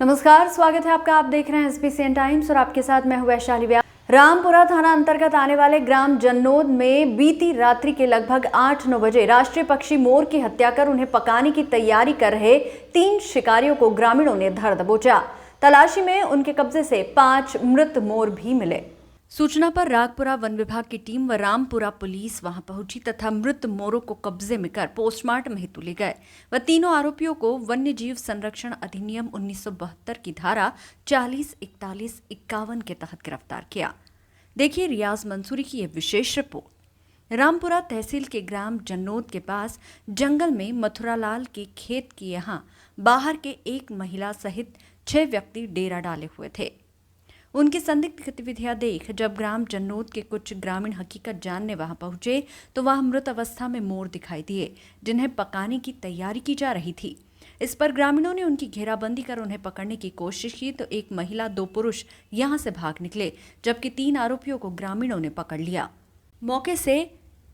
नमस्कार, स्वागत है आपका। आप देख रहे हैं SBCN टाइम्स और आपके साथ मैं हूं वैशाली व्यास। रामपुरा थाना अंतर्गत आने वाले ग्राम जन्नोद में बीती रात्रि के लगभग 8-9 बजे राष्ट्रीय पक्षी मोर की हत्या कर उन्हें पकाने की तैयारी कर रहे 3 शिकारियों को ग्रामीणों ने धर दबोचा। तलाशी में उनके कब्जे से 5 मृत मोर भी मिले। सूचना पर रागपुरा वन विभाग की टीम व रामपुरा पुलिस वहां पहुंची तथा मृत मोरों को कब्जे में कर पोस्टमार्टम हेतु ले गए व तीनों आरोपियों को वन्य जीव संरक्षण अधिनियम 1972 की धारा 40, 41, 51 के तहत गिरफ्तार किया। देखिए रियाज मंसूरी की यह विशेष रिपोर्ट। रामपुरा तहसील के ग्राम जन्नोद के पास जंगल में मथुरालाल के खेत की यहां बाहर के एक महिला सहित 6 व्यक्ति डेरा डाले हुए थे। उनकी संदिग्ध गतिविधियां देख जब ग्राम जन्नोद के कुछ ग्रामीण हकीकत जानने वहां पहुंचे तो वहां मृत अवस्था में मोर दिखाई दिए, जिन्हें पकाने की तैयारी की जा रही थी। इस पर ग्रामीणों ने उनकी घेराबंदी कर उन्हें पकड़ने की कोशिश की तो एक महिला 2 पुरुष यहां से भाग निकले, जबकि 3 आरोपियों को ग्रामीणों ने पकड़ लिया। मौके से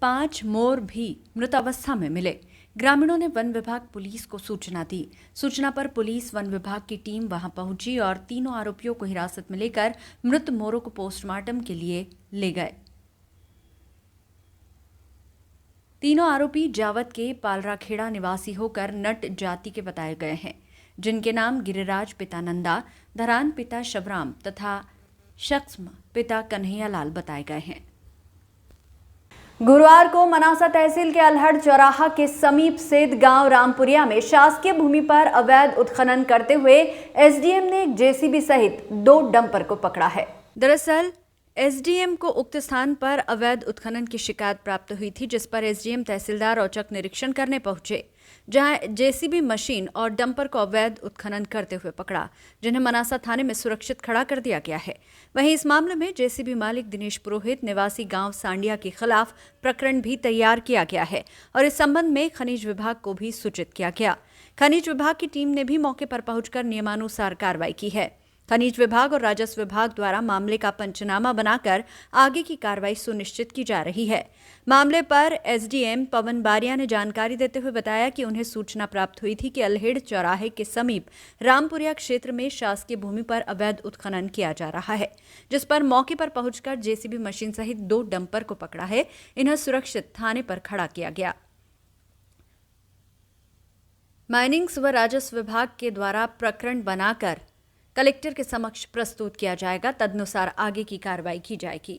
5 मोर भी मृत अवस्था में मिले। ग्रामीणों ने वन विभाग पुलिस को सूचना दी। सूचना पर पुलिस वन विभाग की टीम वहां पहुंची और तीनों आरोपियों को हिरासत में लेकर मृत मोरों को पोस्टमार्टम के लिए ले गए। तीनों आरोपी जावत के पालराखेड़ा निवासी होकर नट जाति के बताए गए हैं, जिनके नाम गिरिराज पिता नंदा, धरान पिता शबराम तथा शक्ष्म पिता कन्हैयालाल बताए गए हैं। गुरुवार को मनासा तहसील के अल्हड़ चौराहा के समीप स्थित गांव रामपुरिया में शासकीय भूमि पर अवैध उत्खनन करते हुए एसडीएम ने एक जेसीबी सहित 2 डंपर को पकड़ा है। दरअसल एसडीएम को उक्त स्थान पर अवैध उत्खनन की शिकायत प्राप्त हुई थी, जिस पर एसडीएम तहसीलदार औचक निरीक्षण करने पहुंचे, जहां जेसीबी मशीन और डंपर को अवैध उत्खनन करते हुए पकड़ा, जिन्हें मनासा थाने में सुरक्षित खड़ा कर दिया गया है। वहीं इस मामले में जेसीबी मालिक दिनेश पुरोहित निवासी गांव सांडिया के खिलाफ प्रकरण भी तैयार किया गया है और इस संबंध में खनिज विभाग को भी सूचित किया गया। खनिज विभाग की टीम ने भी मौके पर पहुंचकर नियमानुसार कार्रवाई की है। खनिज विभाग और राजस्व विभाग द्वारा मामले का पंचनामा बनाकर आगे की कार्रवाई सुनिश्चित की जा रही है। मामले पर एसडीएम पवन बारिया ने जानकारी देते हुए बताया कि उन्हें सूचना प्राप्त हुई थी कि अल्हेड़ चौराहे के समीप रामपुरिया क्षेत्र में शासकीय भूमि पर अवैध उत्खनन किया जा रहा है, जिस पर मौके पर पहुंचकर जेसीबी मशीन सहित 2 डंपर को पकड़ा है। इन्हें सुरक्षित थाने पर खड़ा किया गया। माइनिंग्स व राजस्व विभाग के द्वारा प्रकरण बनाकर कलेक्टर के समक्ष प्रस्तुत किया जाएगा, तदनुसार आगे की कार्रवाई की जाएगी।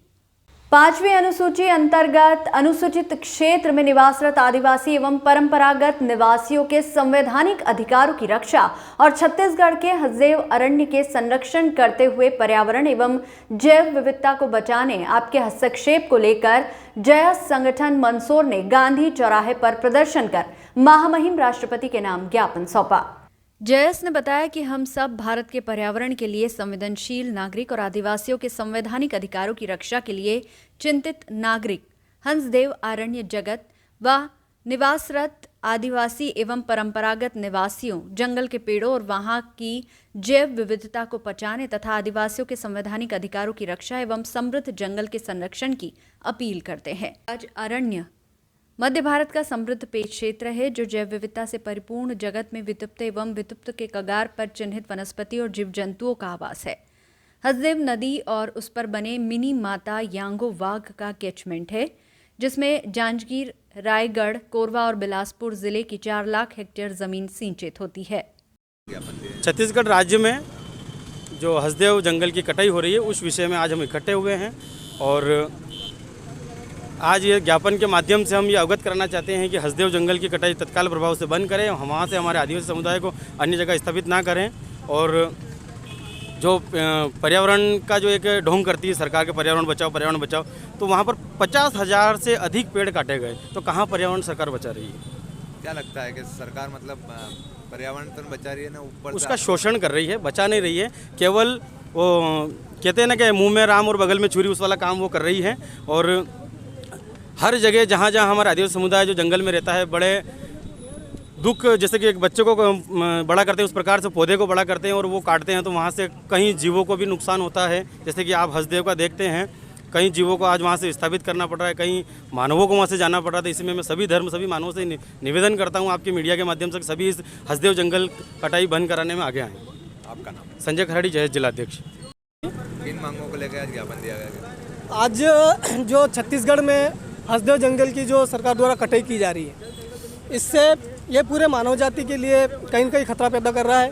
5वीं अनुसूची अंतर्गत अनुसूचित क्षेत्र में निवासरत आदिवासी एवं परंपरागत निवासियों के संवैधानिक अधिकारों की रक्षा और छत्तीसगढ़ के हसदेव अरण्य के संरक्षण करते हुए पर्यावरण एवं जैव विविधता को बचाने आपके हस्तक्षेप को लेकर जयस संगठन मंदसौर ने गांधी चौराहे पर प्रदर्शन कर महामहिम राष्ट्रपति के नाम ज्ञापन सौंपा। जयस ने बताया कि हम सब भारत के पर्यावरण के लिए संवेदनशील नागरिक और आदिवासियों के संवैधानिक अधिकारों की रक्षा के लिए चिंतित नागरिक, हंसदेव अरण्य जगत व निवासरत आदिवासी एवं परंपरागत निवासियों, जंगल के पेड़ों और वहां की जैव विविधता को बचाने तथा आदिवासियों के संवैधानिक अधिकारों की रक्षा एवं समृद्ध जंगल के संरक्षण की अपील करते हैं। आज अरण्य मध्य भारत का समृद्ध पेड़ क्षेत्र है, जो जैव विविधता से परिपूर्ण जगत में विलुप्त एवं विलुप्त के कगार पर चिन्हित वनस्पति और जीव जंतुओं का आवास है। हसदेव नदी और उस पर बने मिनी माता यांगो वाघ का कैचमेंट है, जिसमें जांजगीर, रायगढ़, कोरबा और बिलासपुर जिले की 4 लाख हेक्टेयर जमीन सिंचित होती है। छत्तीसगढ़ राज्य में जो हसदेव जंगल की कटाई हो रही है, उस विषय में आज हम इकट्ठे हुए हैं और आज ये ज्ञापन के माध्यम से हम ये अवगत कराना चाहते हैं कि हसदेव जंगल की कटाई तत्काल प्रभाव से बंद करें, हम वहाँ से हमारे आदिवासी समुदाय को अन्य जगह स्थापित ना करें और जो पर्यावरण का जो एक ढोंग करती है सरकार के पर्यावरण बचाओ, तो वहाँ पर 50,000 से अधिक पेड़ काटे गए, तो कहाँ पर्यावरण सरकार बचा रही है? क्या लगता है कि सरकार मतलब पर्यावरण तो बचा रही है ना, ऊपर उसका शोषण कर रही है, बचा नहीं रही है। केवल वो कहते हैं ना कि मुँह में राम और बगल में छुरी, उस वाला काम वो कर रही है। और हर जगह जहाँ हमारा आदिवासी समुदाय जो जंगल में रहता है, बड़े दुख, जैसे कि एक बच्चे को बड़ा करते हैं उस प्रकार से पौधे को बड़ा करते हैं और वो काटते हैं, तो वहाँ से कहीं जीवों को भी नुकसान होता है। जैसे कि आप हसदेव का देखते हैं, कई जीवों को आज वहाँ से स्थापित करना पड़ रहा है, कई मानवों को वहाँ से जाना पड़ रहा था। इसमें मैं सभी धर्म, सभी मानवों से निवेदन करता हूँ आपके मीडिया के माध्यम से, सभी इस हसदेव जंगल कटाई बंद कराने में आगे आएँ। आपका नाम? संजय खराड़ी, जयेश जिलाध्यक्ष। किन मांगों को लेकर आज ज्ञापन दिया गया? आज जो छत्तीसगढ़ में हसदेव जंगल की जो सरकार द्वारा कटाई की जा रही है, इससे ये पूरे मानव जाति के लिए कहीं न कहीं खतरा पैदा कर रहा है।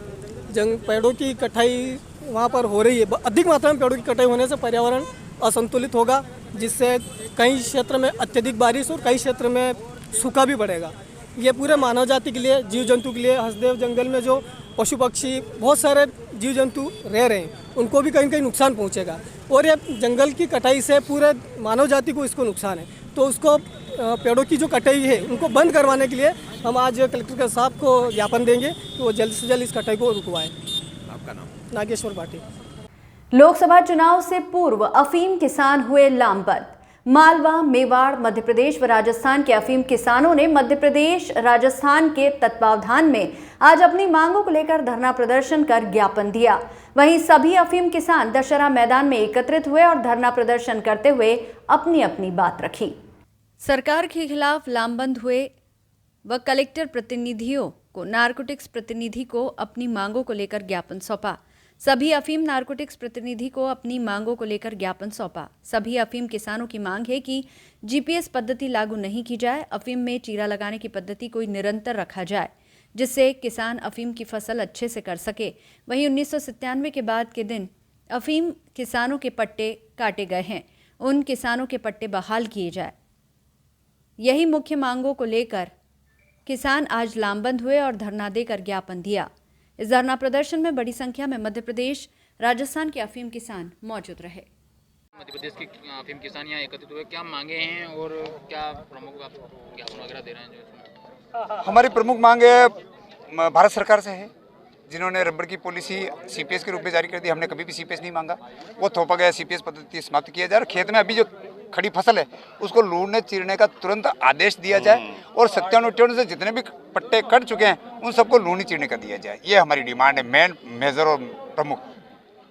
पेड़ों की कटाई वहाँ पर हो रही है, अधिक मात्रा में पेड़ों की कटाई होने से पर्यावरण असंतुलित होगा, जिससे कई क्षेत्र में अत्यधिक बारिश और कई क्षेत्र में सूखा भी बढ़ेगा। ये पूरे मानव जाति के लिए, जीव जंतु के लिए, हसदेव जंगल में जो पशु पक्षी बहुत सारे जीव जंतु रह रहे हैं, उनको भी कहीं न कहीं नुकसान पहुंचेगा। और ये जंगल की कटाई से पूरे मानव जाति को इसको नुकसान है, तो उसको पेड़ों की जो कटाई है उनको बंद करवाने के लिए हम आज कलेक्टर साहब को ज्ञापन देंगे कि वो जल्द से जल्द इस कटाई को रुकवाएं। आपका नाम? नागेश्वर पाटिल। लोकसभा चुनाव से पूर्व अफीम किसान हुए लामबंद। मालवा, मेवाड़, मध्य प्रदेश व राजस्थान के अफीम किसानों ने मध्य प्रदेश, राजस्थान के तत्वावधान में आज अपनी मांगों को लेकर धरना प्रदर्शन कर ज्ञापन दिया। वहीं सभी अफीम किसान दशहरा मैदान में एकत्रित हुए और धरना प्रदर्शन करते हुए अपनी अपनी बात रखी। सरकार के खिलाफ लामबंद हुए व कलेक्टर प्रतिनिधियों को नारकोटिक्स प्रतिनिधि को अपनी मांगों को लेकर ज्ञापन सौंपा। सभी अफीम नारकोटिक्स प्रतिनिधि को अपनी मांगों को लेकर ज्ञापन सौंपा। सभी अफीम किसानों की मांग है कि जीपीएस पद्धति लागू नहीं की जाए, अफीम में चीरा लगाने की पद्धति को निरंतर रखा जाए, जिससे किसान अफीम की फसल अच्छे से कर सके। वहीं 1997 के बाद के दिन अफीम किसानों के पट्टे काटे गए हैं, उन किसानों के पट्टे बहाल किए जाए। यही मुख्य मांगों को लेकर किसान आज लामबंद हुए और धरना देकर ज्ञापन दिया। इस धरना प्रदर्शन में बड़ी संख्या में मध्य प्रदेश, राजस्थान के अफीम किसान मौजूद रहे। मध्य प्रदेश के अफीम किसान यहाँ एकत्रित हुए, क्या मांगे हैं और क्या प्रमुख ज्ञापन वगैरह दे रहे हैं? जो हमारी प्रमुख मांग है भारत सरकार से है, जिन्होंने रबड़ की पॉलिसी सीपीएस के रूप में जारी कर दी। हमने कभी भी सीपीएस नहीं मांगा, वो थोपा गया सीपीएस पद्धति समाप्त किया जाए और खेत में अभी जो खड़ी फसल है उसको लूटने चीरने का तुरंत आदेश दिया जाए और 97 से जितने भी पट्टे कट चुके हैं उन सबको लूटने चीरने का दिया जाए। ये हमारी डिमांड है, मेजर और प्रमुख।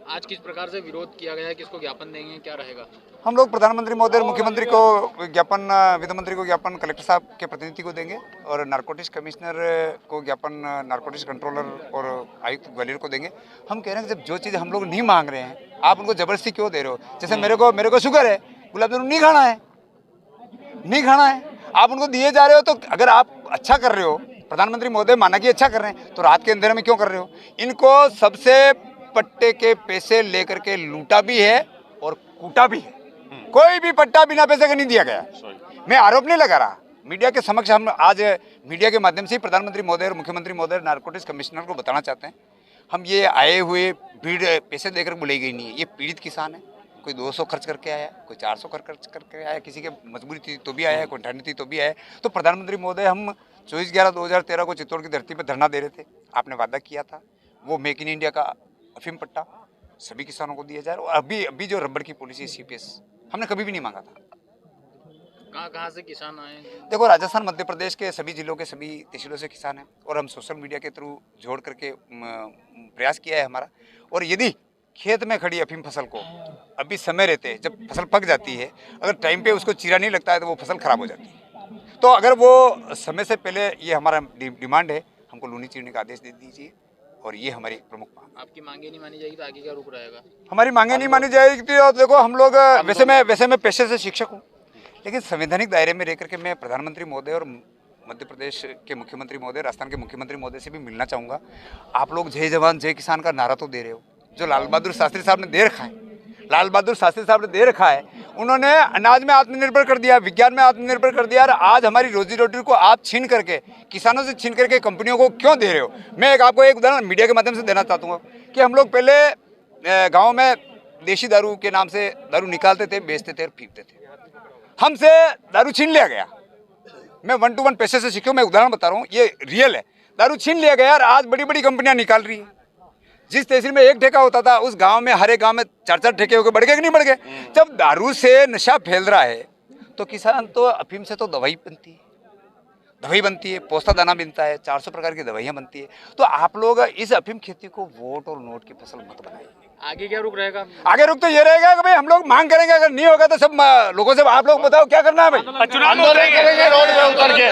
आज किस प्रकार से विरोध किया गया है, किसको ज्ञापन देंगे, क्या रहेगा? हम लोग प्रधानमंत्री महोदय, मुख्यमंत्री को ज्ञापन, वित्त मंत्री को ज्ञापन, कलेक्टर साहब के प्रतिनिधि को देंगे और नारकोटिक्स कमिश्नर को ज्ञापन, नारकोटिक्स कंट्रोलर और आयुक्त ग्वालियर को देंगे। हम कह रहे हैं कि जब जो चीज़ हम लोग नहीं मांग रहे हैं, आप उनको जबरदस्ती क्यों दे रहे हो? जैसे मेरे को शुगर है, गुलाब जामुन नहीं खाना है, आप उनको दिए जा रहे हो। तो अगर आप अच्छा कर रहे हो, प्रधानमंत्री महोदय माना कि अच्छा कर रहे हैं, तो रात के अंधेरे में क्यों कर रहे हो? इनको सबसे पट्टे के पैसे लेकर के लूटा भी है और कूटा भी है। कोई भी पट्टा बिना पैसे का नहीं दिया गया। मैं आरोप नहीं लगा रहा, मीडिया के समक्ष हम आज मीडिया के माध्यम से प्रधानमंत्री महोदय और मुख्यमंत्री महोदय नारकोटिक्स कमिश्नर को बताना चाहते हैं, हम ये आए हुए भीड़ पैसे देकर बुलाई गई नहीं है। ये पीड़ित किसान है, कोई 200 खर्च करके आया, कोई 400 खर्च करके आया, किसी के मजबूरी थी तो भी आया है, कोई ठंड थी तो भी आया। तो प्रधानमंत्री महोदय, हम 24/11/2013 को चित्तौड़ की धरती पर धरना दे रहे थे, आपने वादा किया था वो मेक इन इंडिया का अफीम पट्टा सभी किसानों को दिया जाए। और अभी जो रबड़ की पॉलिसी सीपीएस हमने कभी भी नहीं मांगा था। कहाँ से किसान आए? देखो, राजस्थान, मध्य प्रदेश के सभी जिलों के सभी तहसीलों से किसान हैं और हम सोशल मीडिया के थ्रू जोड़ करके प्रयास किया है हमारा। और यदि खेत में खड़ी अफीम फसल को अभी समय रहते, जब फसल पक जाती है, अगर टाइम पे उसको चीरा नहीं लगता है तो वो फसल खराब हो जाती है। तो अगर वो समय से पहले, ये हमारा डिमांड है, हमको लूनी चीरने का आदेश दे दीजिए और ये हमारी प्रमुख मांग। आपकी मांगे नहीं मानी जाएगी तो आगे क्या रुख रहेगा? हमारी मांगे नहीं मानी जाएगी तो देखो, हम लोग वैसे मैं पेशे से शिक्षक हूँ, लेकिन संवैधानिक दायरे में रह करके मैं प्रधानमंत्री महोदय और मध्य प्रदेश के मुख्यमंत्री महोदय, राजस्थान के मुख्यमंत्री महोदय से भी मिलना चाहूँगा। आप लोग जय जवान जय किसान का नारा तो दे रहे हो, जो लाल बहादुर शास्त्री साहब ने दे रखा है, उन्होंने अनाज में आत्मनिर्भर कर दिया, विज्ञान में आत्मनिर्भर कर दिया। और आज हमारी रोजी रोटी को आप छीन करके, किसानों से छीन करके कंपनियों को क्यों दे रहे हो? मैं आपको एक उदाहरण मीडिया के माध्यम से देना चाहता हूँ कि हम लोग पहले गाँव में देशी दारू के नाम से दारू निकालते थे, बेचते थे और पीते थे। हमसे दारू छीन लिया गया। मैं 1 to 1 पैसे से सीखा, मैं उदाहरण बता रहा हूँ, ये रियल है। दारू छीन लिया गया और आज बड़ी बड़ी कंपनियां निकाल रही है। जिस तहसील में 1 ठेका होता था, उस गांव में, हर एक गांव में 4-4 ठेके हो गए। बढ़ गए कि नहीं बढ़ गए? जब दारू से नशा फैल रहा है तो किसान तो अफीम से तो दवाई बनती है, पोस्ता दाना बनता है, 400 प्रकार की दवाइयाँ बनती है। तो आप लोग इस अफीम खेती को वोट और नोट की फसल मत बनाइए। आगे क्या रुख रहेगा? आगे रुख तो ये रहेगा कि भाई हम लोग मांग करेंगे, अगर नहीं होगा तो सब लोगों से आप लोग बताओ क्या करना है भाई। आंदोलन करेंगे, रोड पे उतर के,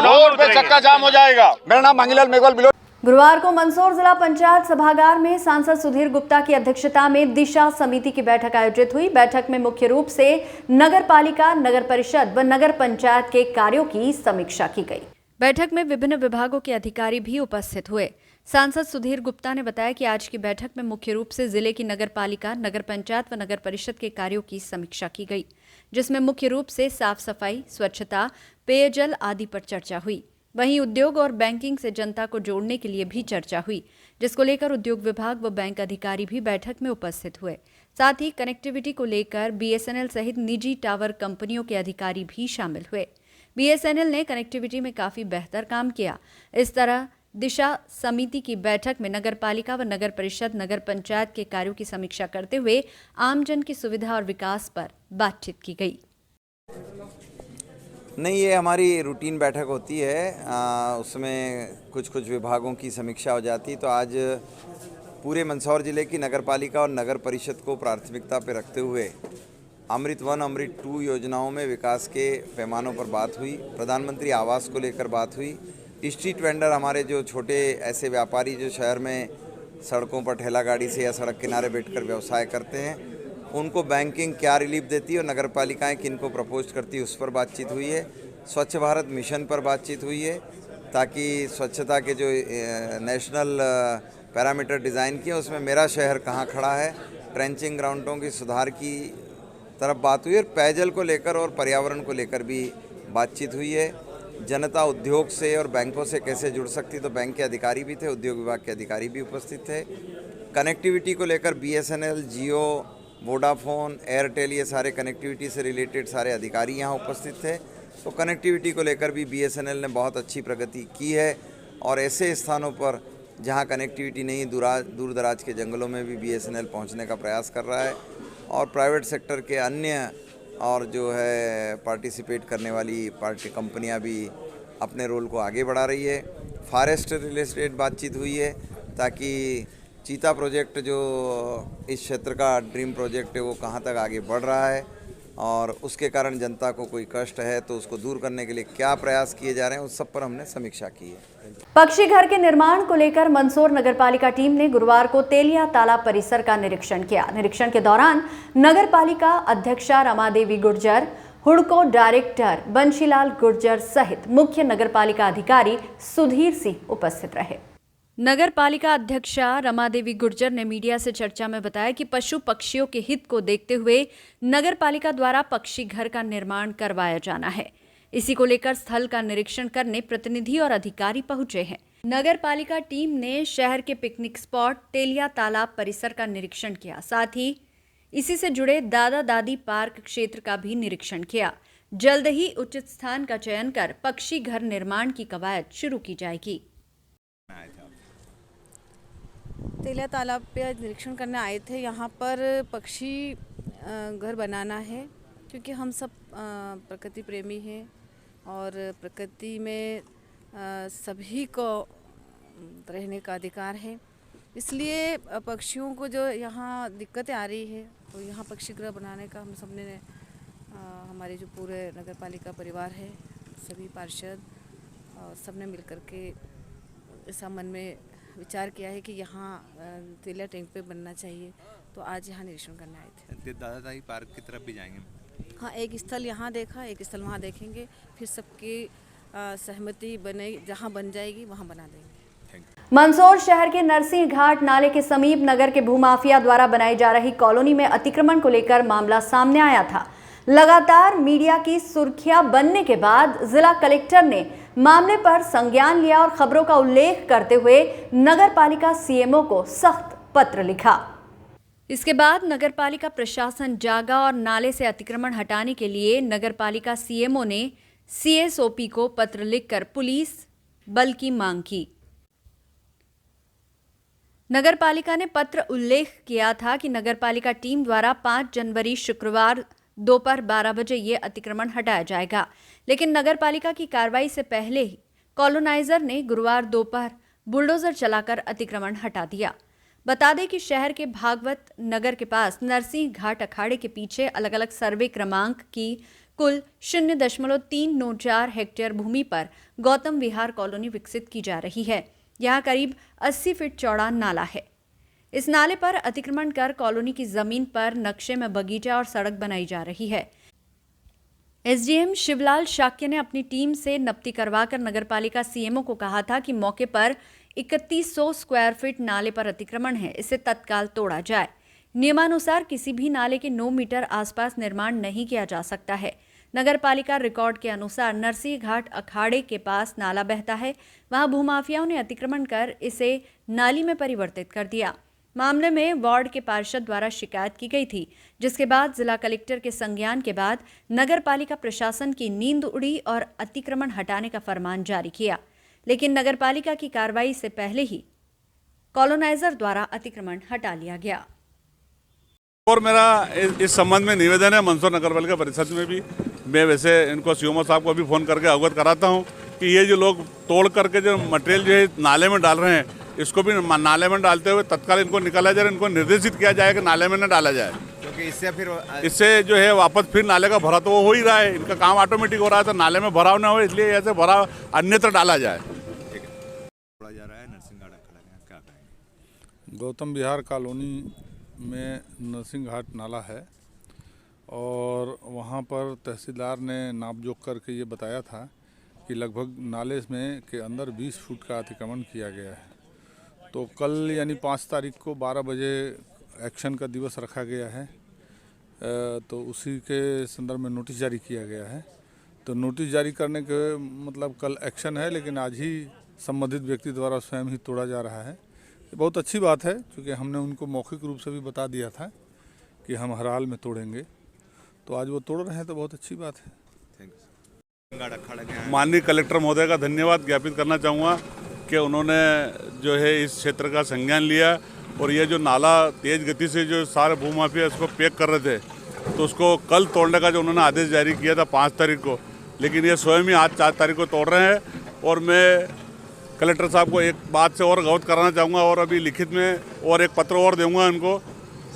रोड पे चक्का जाम हो जाएगा। मेरा नाम मांगीलाल मेघवाल बिलोर। गुरुवार को मंदसौर जिला पंचायत सभागार में सांसद सुधीर गुप्ता की अध्यक्षता में दिशा समिति की बैठक आयोजित हुई। बैठक में मुख्य रूप से नगर पालिका, नगर परिषद व नगर पंचायत के कार्यों की समीक्षा की गई। बैठक में विभिन्न विभागों के अधिकारी भी उपस्थित हुए। सांसद सुधीर गुप्ता ने बताया कि आज की बैठक में मुख्य रूप से जिले की नगर पालिका, नगर पंचायत व नगर परिषद के कार्यों की समीक्षा की गई, जिसमें मुख्य रूप से साफ सफाई, स्वच्छता, पेयजल आदि पर चर्चा हुई। वहीं उद्योग और बैंकिंग से जनता को जोड़ने के लिए भी चर्चा हुई, जिसको लेकर उद्योग विभाग व बैंक अधिकारी भी बैठक में उपस्थित हुए। साथ ही कनेक्टिविटी को लेकर बीएसएनएल सहित निजी टावर कंपनियों के अधिकारी भी शामिल हुए। बीएसएनएल ने कनेक्टिविटी में काफी बेहतर काम किया। इस तरह दिशा समिति की बैठक में नगर पालिका व नगर परिषद, नगर पंचायत के कार्यों की समीक्षा करते हुए आमजन की सुविधा और विकास पर बातचीत की गई। नहीं, ये हमारी रूटीन बैठक होती है, उसमें कुछ विभागों की समीक्षा हो जाती। तो आज पूरे मंदसौर ज़िले की नगर पालिका और नगर परिषद को प्राथमिकता पर रखते हुए अमृत 1, अमृत 2 योजनाओं में विकास के पैमानों पर बात हुई। प्रधानमंत्री आवास को लेकर बात हुई। स्ट्रीट वेंडर, हमारे जो छोटे ऐसे व्यापारी जो शहर में सड़कों पर ठेला गाड़ी से या सड़क किनारे बैठकर व्यवसाय करते हैं, उनको बैंकिंग क्या रिलीफ देती है और नगर पालिकाएँ किन को प्रपोज करती है, उस पर बातचीत हुई है। स्वच्छ भारत मिशन पर बातचीत हुई है, ताकि स्वच्छता के जो नेशनल पैरामीटर डिज़ाइन किए उसमें मेरा शहर कहाँ खड़ा है, ट्रेंचिंग ग्राउंडों की सुधार की तरफ बात हुई। और पेयजल को लेकर और पर्यावरण को लेकर भी बातचीत हुई है। जनता उद्योग से और बैंकों से कैसे जुड़ सकती, तो बैंक के अधिकारी भी थे, उद्योग विभाग के अधिकारी भी उपस्थित थे। कनेक्टिविटी को लेकर बीएसएनएल, जियो, वोडाफोन, एयरटेल, ये सारे कनेक्टिविटी से रिलेटेड सारे अधिकारी यहाँ उपस्थित थे। तो कनेक्टिविटी को लेकर भी बीएसएनएल ने बहुत अच्छी प्रगति की है और ऐसे स्थानों पर जहाँ कनेक्टिविटी नहीं, दूर दराज के जंगलों में भी बीएसएनएल पहुँचने का प्रयास कर रहा है। और प्राइवेट सेक्टर के अन्य और जो है पार्टिसिपेट करने वाली कंपनियां भी अपने रोल को आगे बढ़ा रही है। फॉरेस्ट रिलेटेड बातचीत हुई है, ताकि चीता प्रोजेक्ट जो इस क्षेत्र का ड्रीम प्रोजेक्ट है वो कहां तक आगे बढ़ रहा है और उसके कारण जनता को कोई कष्ट है तो उसको दूर करने के लिए क्या प्रयास किए जा रहे हैं, उस सब पर हमने समीक्षा की है। पक्षी घर के निर्माण को लेकर मंदसौर नगरपालिका टीम ने गुरुवार को तेलिया तालाब परिसर का निरीक्षण किया। निरीक्षण के दौरान नगरपालिका अध्यक्षा रमादेवी गुर्जर, हुड़को डायरेक्टर बंशीलाल गुर्जर सहित मुख्य नगरपालिका अधिकारी सुधीर सिंह उपस्थित रहे। नगर पालिका अध्यक्षा रमादेवी गुर्जर ने मीडिया से चर्चा में बताया कि पशु पक्षियों के हित को देखते हुए नगर पालिका द्वारा पक्षी घर का निर्माण करवाया जाना है। इसी को लेकर स्थल का निरीक्षण करने प्रतिनिधि और अधिकारी पहुंचे हैं। नगर पालिका टीम ने शहर के पिकनिक स्पॉट तेलिया तालाब परिसर का निरीक्षण किया, साथ ही इसी से जुड़े दादा दादी पार्क क्षेत्र का भी निरीक्षण किया। जल्द ही उचित स्थान का चयन कर पक्षी घर निर्माण की कवायद शुरू की जाएगी। तेलिया तालाब पे निरीक्षण करने आए थे। यहाँ पर पक्षी घर बनाना है, क्योंकि हम सब प्रकृति प्रेमी हैं और प्रकृति में सभी को रहने का अधिकार है। इसलिए पक्षियों को जो यहाँ दिक्कतें आ रही है, तो यहाँ पक्षी गृह बनाने का हम सब ने हमारे जो पूरे नगर पालिका परिवार है, सभी पार्षद और सब ने मिल कर के ऐसा मन में विचार किया है कि यहाँ तेलिया टैंक पे बनना चाहिए। तो आज यहाँ निरीक्षण करने आए थे। दादा दादी पार्क की तरफ भी जाएंगे? हाँ, एक स्थल यहाँ देखा, एक स्थल वहाँ देखेंगे, फिर सबकी सहमति बने, जहाँ बन जाएगी वहाँ बना देंगे। मंदसौर शहर के नरसिंह घाट नाले के समीप नगर के भूमाफिया द्वारा बनाई जा रही कॉलोनी में अतिक्रमण को लेकर मामला सामने आया था। लगातार मीडिया की सुर्खियां बनने के बाद जिला कलेक्टर ने मामले पर संज्ञान लिया और खबरों का उल्लेख करते हुए नगर पालिका सीएमओ को सख्त पत्र लिखा। इसके बाद नगर पालिका प्रशासन जागा और नाले से अतिक्रमण हटाने के लिए नगर पालिका सीएमओ ने सीएसओपी को पत्र लिखकर पुलिस बल की मांग की। नगर पालिका ने पत्र उल्लेख किया था कि नगर पालिका टीम द्वारा 5 जनवरी शुक्रवार दोपहर 12 बजे ये अतिक्रमण हटाया जाएगा, लेकिन नगर पालिका की कार्रवाई से पहले ही कॉलोनाइजर ने गुरुवार दोपहर बुलडोजर चलाकर अतिक्रमण हटा दिया। बता दें कि शहर के भागवत नगर के पास नरसिंह घाट अखाड़े के पीछे अलग अलग सर्वे क्रमांक की कुल 0.394 हेक्टेयर भूमि पर गौतम विहार कॉलोनी विकसित की जा रही है। यहाँ करीब 80 फीट चौड़ा नाला है। इस नाले पर अतिक्रमण कर कॉलोनी की जमीन पर नक्शे में बगीचा और सड़क बनाई जा रही है। एसडीएम शिवलाल शाक्य ने अपनी टीम से नपती करवाकर नगरपालिका सीएमओ को कहा था कि मौके पर 3100 स्क्वायर फीट नाले पर अतिक्रमण है, इसे तत्काल तोड़ा जाए। नियमानुसार किसी भी नाले के 9 मीटर आसपास निर्माण नहीं किया जा सकता है। नगरपालिका रिकॉर्ड के अनुसार नरसिंह घाट अखाड़े के पास नाला बहता है, वहां भूमाफियाओं ने अतिक्रमण कर इसे नाली में परिवर्तित कर दिया। मामले में वार्ड के पार्षद द्वारा शिकायत की गई थी, जिसके बाद जिला कलेक्टर के संज्ञान के बाद नगरपालिका प्रशासन की नींद उड़ी और अतिक्रमण हटाने का फरमान जारी किया, लेकिन नगरपालिका की कार्रवाई से पहले ही कॉलोनाइजर द्वारा अतिक्रमण हटा लिया गया। और मेरा इस संबंध में निवेदन है मंदसौर नगरपालिका परिषद में भी, मैं वैसे इनको सीएमओ साहब को भी फ़ोन करके अवगत कराता हूं कि ये जो लोग तोड़ करके जो मटेरियल जो है नाले में डाल रहे हैं, इसको भी नाले में डालते हुए तत्काल इनको निकाला जाए, इनको निर्देशित किया जाए कि नाले में न डाला जाए, क्योंकि इससे जो है वापस फिर नाले का भरा तो वो हो ही रहा है, इनका काम ऑटोमेटिक हो रहा है, तो नाले में भराव ना हो, इसलिए ऐसे भराव अन्यत्र डाला जाए। जा रहा है नरसिंह घाट क्या कहेंगे? गौतम विहार कॉलोनी में नरसिंह घाट नाला है और वहाँ पर तहसीलदार ने नापजोख करके ये बताया था कि लगभग नाले में के अंदर 20 फुट का अतिक्रमण किया गया है। तो कल यानी 5 तारीख को 12 बजे एक्शन का दिवस रखा गया है, तो उसी के संदर्भ में नोटिस जारी किया गया है। तो नोटिस जारी करने के मतलब कल एक्शन है, लेकिन आज ही संबंधित व्यक्ति द्वारा स्वयं ही तोड़ा जा रहा है। ये बहुत अच्छी बात है, क्योंकि हमने उनको मौखिक रूप से भी बता दिया था कि हम हर हाल में तोड़ेंगे, तो आज वो तोड़ रहे हैं, तो बहुत अच्छी बात है। माननीय कलेक्टर महोदय का धन्यवाद ज्ञापित करना चाहूँगा कि उन्होंने जो है इस क्षेत्र का संज्ञान लिया और ये जो नाला तेज गति से जो सारे भूमाफिया इसको पैक कर रहे थे, तो उसको कल तोड़ने का जो उन्होंने आदेश जारी किया था 5 तारीख को, लेकिन ये स्वयं ही आज 4 तारीख को तोड़ रहे हैं। और मैं कलेक्टर साहब को एक बात से और अवगत कराना चाहूँगा और अभी लिखित में और एक पत्र और दूंगा इनको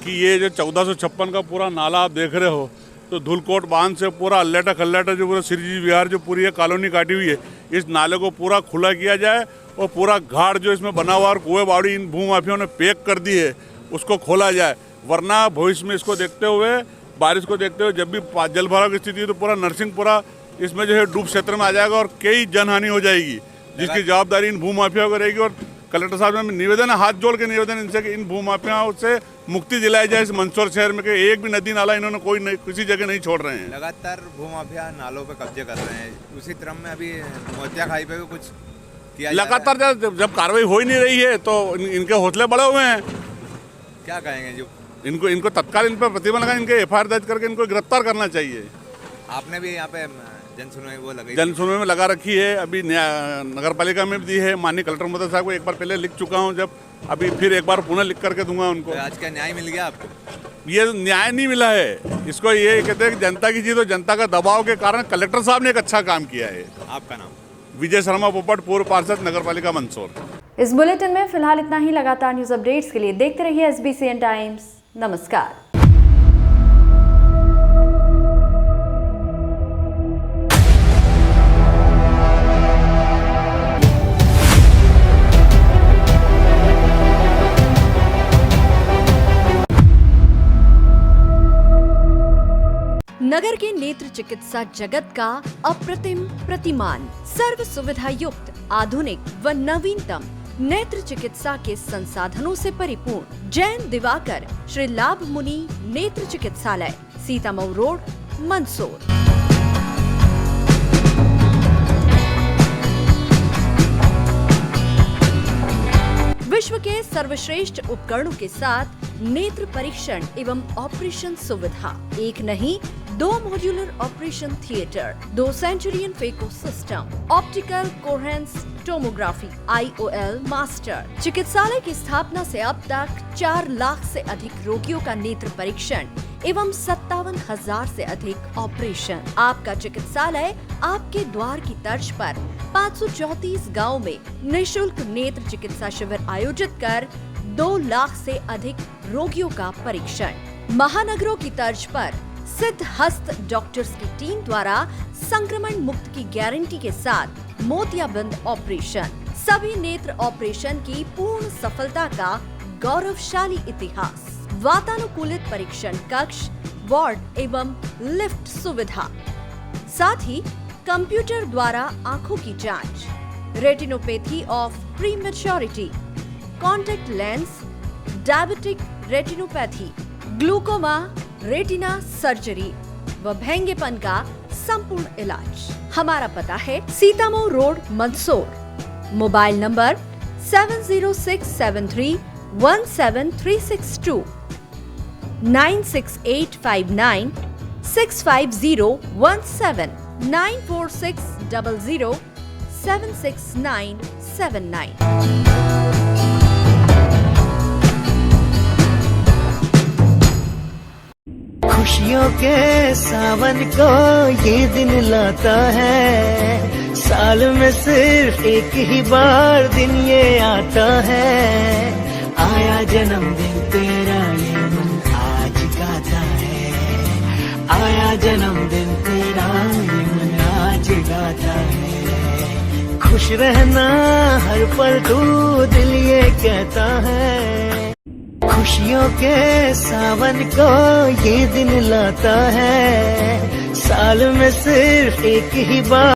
कि ये जो 1456 का पूरा नाला आप देख रहे हो, तो धुलकोट बांध से पूरा अल्लेटा खल्लेटा जो पूरा श्रीजी विहार जो पूरी कॉलोनी काटी हुई है, इस नाले को पूरा खुला किया जाए और पूरा घाट जो इसमें बना हुआ और कुएं बावड़ी इन भूमाफियों ने पैक कर दी है, उसको खोला जाए। वरना भविष्य में इसको देखते हुए, बारिश को देखते हुए, जब भी जल भराव की स्थिति है तो पूरा नरसिंहपुरा इसमें जो है डूब क्षेत्र में आ जाएगा और कई जनहानि हो जाएगी, जिसकी जवाबदारी इन भूमाफियाओं को रहेगी। और कलेक्टर साहब ने निवेदन है, हाथ जोड़ के निवेदन इनसे कि इन भूमाफियाओं से मुक्ति दिलाई जाए इस मंदसौर शहर में, कि एक भी नदी नाला इन्होंने किसी जगह नहीं छोड़ रहे हैं। लगातार भूमाफिया नालों पे कब्जे कर रहे हैं, उसी क्रम में अभी मोतिया खाई पे भी कुछ किया लगातार जब कार्रवाई हो ही नहीं रही है तो इनके हौसले बढ़े हुए हैं। क्या कहेंगे जो इनको तत्काल इन पर प्रतिबंध लगा, इनके एफआईआर दर्ज करके इनको गिरफ्तार करना चाहिए। आपने भी यहाँ पे जनसुनवाई में लगा रखी है, अभी नगरपालिका में भी दी है। माननीय कलेक्टर महोदय साहब को एक बार पहले लिख चुका हूँ, जब अभी फिर एक बार पुनः लिख करके दूंगा उनको। तो आज का न्याय मिल गया आपको? ये न्याय नहीं मिला है, इसको ये कहते हैं कि जनता की जीत, तो जनता का दबाव के कारण कलेक्टर साहब ने एक अच्छा काम किया है। आपका नाम? विजय शर्मा पोपट, पूर्व पार्षद नगरपालिका मंदसौर। इस बुलेटिन में फिलहाल इतना ही। लगातार न्यूज अपडेट्स के लिए देखते रहिए SBCN टाइम्स। नमस्कार। नगर के नेत्र चिकित्सा जगत का अप्रतिम प्रतिमान, सर्व सुविधा युक्त, आधुनिक व नवीनतम नेत्र चिकित्सा के संसाधनों से परिपूर्ण जैन दिवाकर श्री लाभ मुनि नेत्र चिकित्सालय, सीतामऊ रोड, मंदसौर। विश्व के सर्वश्रेष्ठ उपकरणों के साथ नेत्र परीक्षण एवं ऑपरेशन सुविधा, एक नहीं 2 modular operation theatre, 2 Centurion phaco system, optical coherence tomography, IOL master. चिकित्सालय की स्थापना से अब तक 4 लाख से अधिक रोगियों का नेत्र परीक्षण एवं 57,000 से अधिक ऑपरेशन। आपका चिकित्सालय आपके द्वार की तर्ज पर 534 गाँव में निःशुल्क नेत्र चिकित्सा शिविर आयोजित कर 2 लाख से अधिक रोगियों का परीक्षण। महानगरों की तर्ज पर सिद्ध हस्त डॉक्टर्स की टीम द्वारा संक्रमण मुक्त की गारंटी के साथ मोतियाबिंद ऑपरेशन, सभी नेत्र ऑपरेशन की पूर्ण सफलता का गौरवशाली इतिहास, वातानुकूलित परीक्षण कक्ष, वार्ड एवं लिफ्ट सुविधा, साथ ही कंप्यूटर द्वारा आंखों की जांच, retinopathy of prematurity, contact lens, diabetic retinopathy, glaucoma, retina surgery व भेंगेपन का संपूर्ण इलाज। हमारा पता है Sitamau road, Mandsaur. Mobile number 7067317362, 9685965017, 9460076979। खुशियों के सावन को ये दिन लाता है, साल में सिर्फ एक ही बार दिन ये आता है। आया जन्मदिन तेरा ये मन आज गाता है, आया जन्मदिन तेरा ये मन आज गाता है। खुश रहना हर पल तू दिल ये कहता है। खुशियों के सावन को ये दिन लाता है, साल में सिर्फ एक ही बार